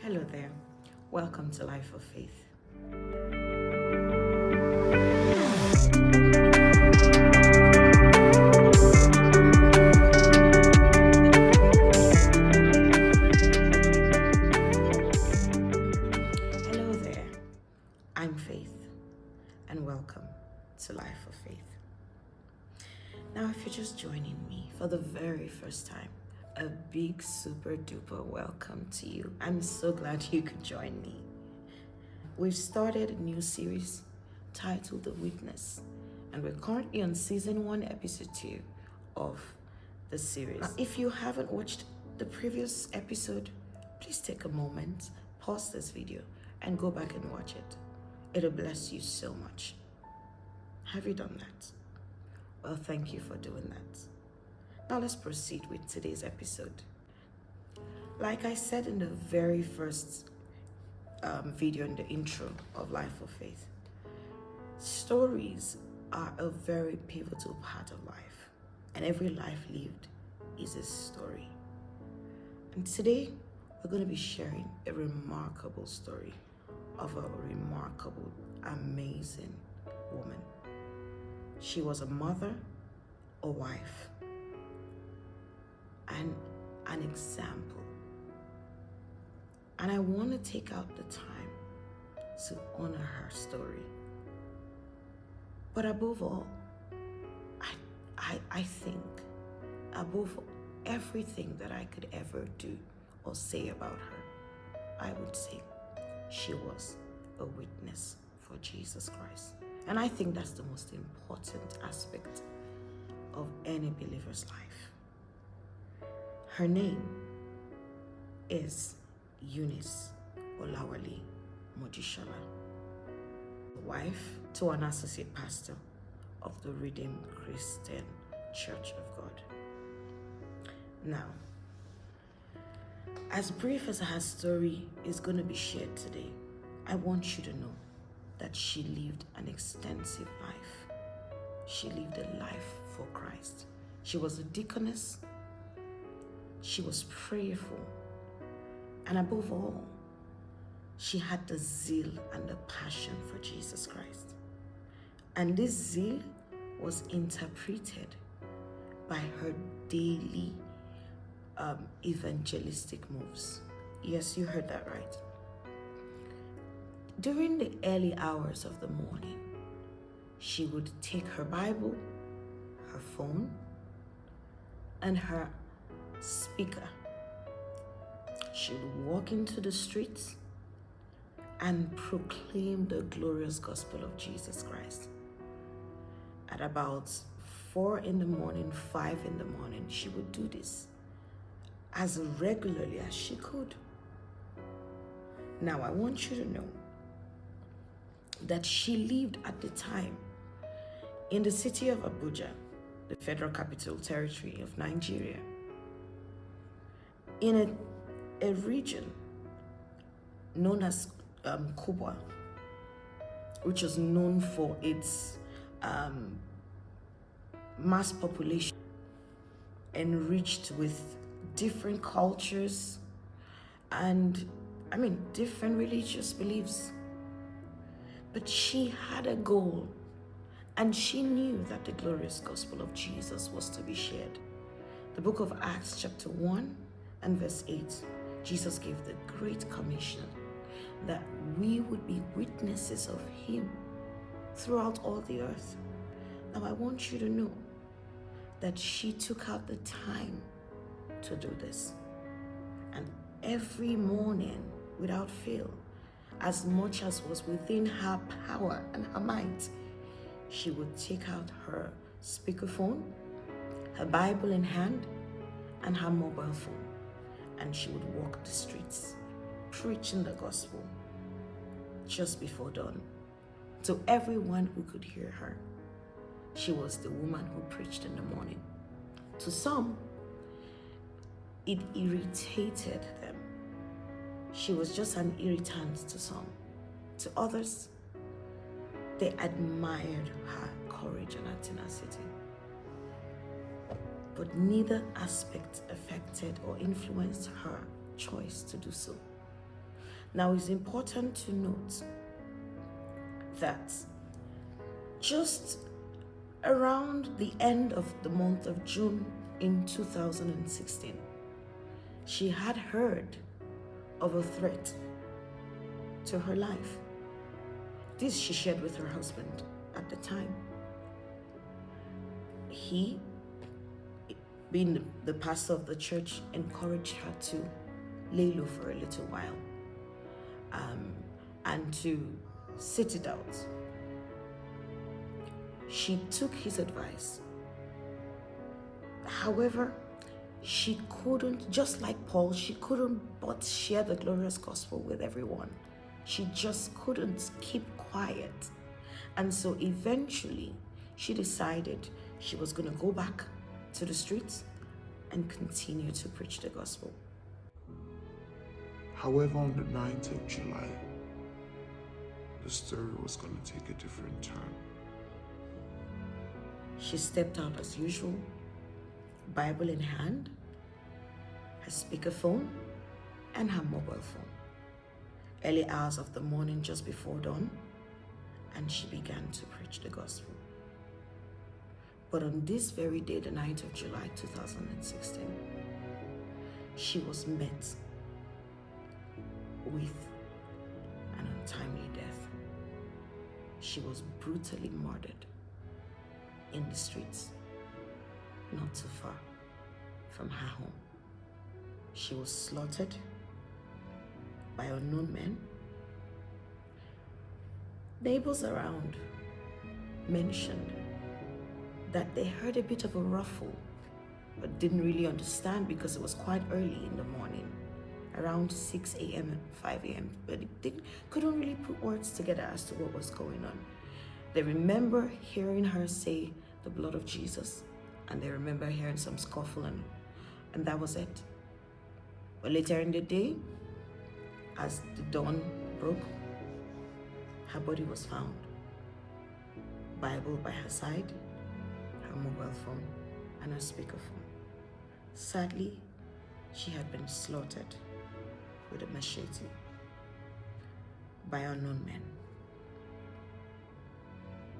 Hello there. Welcome to Life of Faith. Hello there. I'm Faith, and welcome to Life of Faith. Now, if you're just joining me for the very first time, a big super duper welcome to you. I'm so glad you could join me. We've started a new series titled The Witness, and we're currently on season 1, episode 2 of the series. Now, if you haven't watched the previous episode, please take a moment, pause this video, and go back and watch it. It'll bless you so much. Have you done that? Well, thank you for doing that. Now let's proceed with today's episode. Like I said in the very first video in the intro of Life of Faith, stories are a very pivotal part of life, and every life lived is a story. And today we're going to be sharing a remarkable story of a remarkable, amazing woman. She was a mother, a wife, and an example. And I want to take out the time to honor her story. But above all, I think above everything that I could ever do or say about her, I would say she was a witness for Jesus Christ. And I think that's the most important aspect of any believer's life. Her name is Eunice Olawale Mojisola, wife to an associate pastor of the Redeemed Christian Church of God. Now, as brief as her story is going to be shared today, I want you to know that she lived an extensive life. She lived a life for Christ. She was a deaconess. She was prayerful. And above all, she had the zeal and the passion for Jesus Christ. And this zeal was interpreted by her daily evangelistic moves. Yes, you heard that right. During the early hours of the morning, she would take her Bible, her phone, and her speaker. She would walk into the streets and proclaim the glorious gospel of Jesus Christ. At about 4 in the morning, 5 in the morning, she would do this as regularly as she could. Now, I want you to know that she lived at the time in the city of Abuja, the Federal Capital Territory of Nigeria, in a region known as Kubwa, which is known for its mass population, enriched with different cultures and, different religious beliefs. But she had a goal, and she knew that the glorious gospel of Jesus was to be shared. The book of Acts chapter 1 and verse 8, Jesus gave the great commission that we would be witnesses of him throughout all the earth. Now, I want you to know that she took out the time to do this. And every morning, without fail, as much as was within her power and her might, she would take out her speakerphone, her Bible in hand, and her mobile phone, and she would walk the streets preaching the gospel just before dawn to everyone who could hear her. She was the woman who preached in the morning. To some, it irritated them. She was just an irritant to some. To others, they admired her courage and her tenacity. But neither aspect affected or influenced her choice to do so. Now, it's important to note that just around the end of the month of June in 2016, she had heard of a threat to her life. This she shared with her husband at the time. He, being the pastor of the church, encouraged her to lay low for a little while and to sit it out. She took his advice. However, she couldn't, just like Paul, she couldn't but share the glorious gospel with everyone. She just couldn't keep quiet. And so eventually, she decided she was going to go back to the streets and continue to preach the gospel. However, on the 9th of July, the story was going to take a different turn. She stepped out as usual, Bible in hand, her speakerphone, and her mobile phone. Early hours of the morning just before dawn, and she began to preach the gospel. But on this very day, the 9th of July 2016, she was met with an untimely death. She was brutally murdered in the streets, not too far from her home. She was slaughtered by unknown men. Neighbors around mentioned that they heard a bit of a ruffle, but didn't really understand because it was quite early in the morning, around 6 a.m. and 5 a.m. But they couldn't really put words together as to what was going on. They remember hearing her say the blood of Jesus, and they remember hearing some scuffle, and that was it. But later in the day, as the dawn broke, her body was found. Bible by her side, her mobile phone, and her speakerphone. Sadly, she had been slaughtered with a machete by unknown men.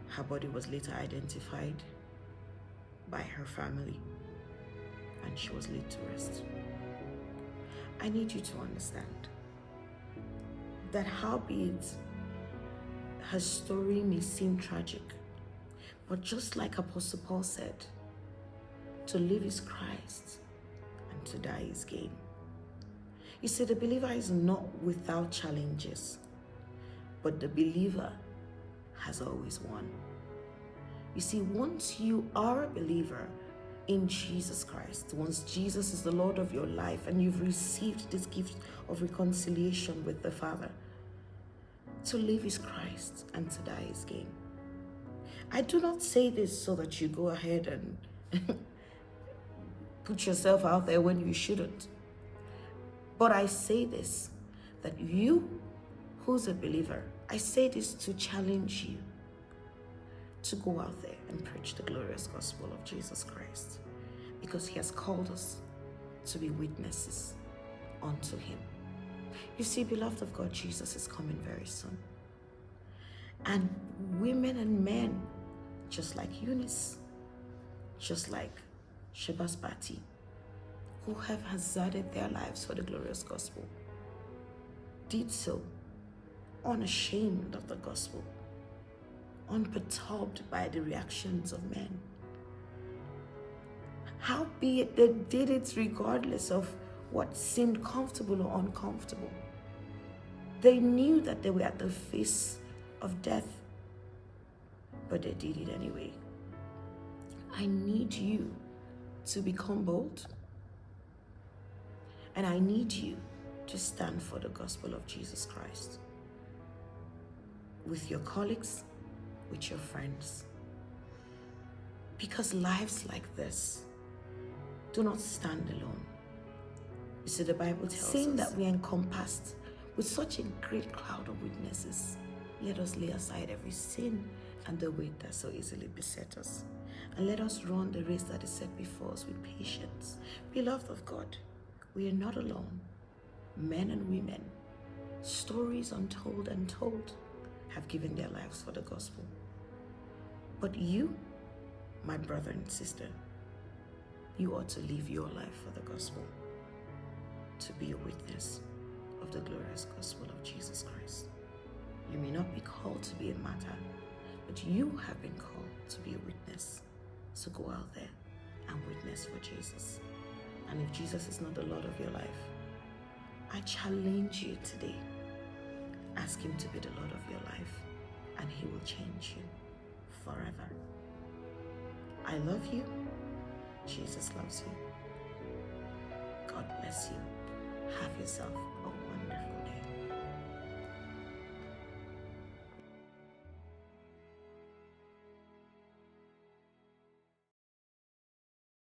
Her body was later identified by her family, and she was laid to rest. I need you to understand that howbeit her story may seem tragic, but just like Apostle Paul said, to live is Christ and to die is gain. You see, the believer is not without challenges, but the believer has always won. You see, once you are a believer in Jesus Christ, once Jesus is the Lord of your life and you've received this gift of reconciliation with the Father, to live is Christ and to die is gain. I do not say this so that you go ahead and put yourself out there when you shouldn't. But I say this, that you who's a believer, I say this to challenge you to go out there and preach the glorious gospel of Jesus Christ, because he has called us to be witnesses unto him. You see, beloved of God, Jesus is coming very soon. And women and men, just like Eunice, just like Shebasbati, who have hazarded their lives for the glorious gospel, did so unashamed of the gospel, unperturbed by the reactions of men. Howbeit they did it regardless of what seemed comfortable or uncomfortable. They knew that they were at the face of death, but they did it anyway. I need you to become bold, and I need you to stand for the gospel of Jesus Christ with your colleagues, with your friends, because lives like this do not stand alone. You see, the Bible tells us, seeing that we are encompassed with such a great cloud of witnesses, let us lay aside every sin and the weight that so easily beset us, and let us run the race that is set before us with patience. Beloved of God, we are not alone. Men and women stories untold and told, have given their lives for the gospel. But you, my brother and sister, you ought to live your life for the gospel, to be a witness of the glorious gospel of Jesus Christ. You may not be called to be a martyr, but you have been called to be a witness. So go out there and witness for Jesus. And if Jesus is not the Lord of your life, I challenge you today. Ask him to be the Lord of your life, and he will change you forever. I love you. Jesus loves you. God bless you. Have yourself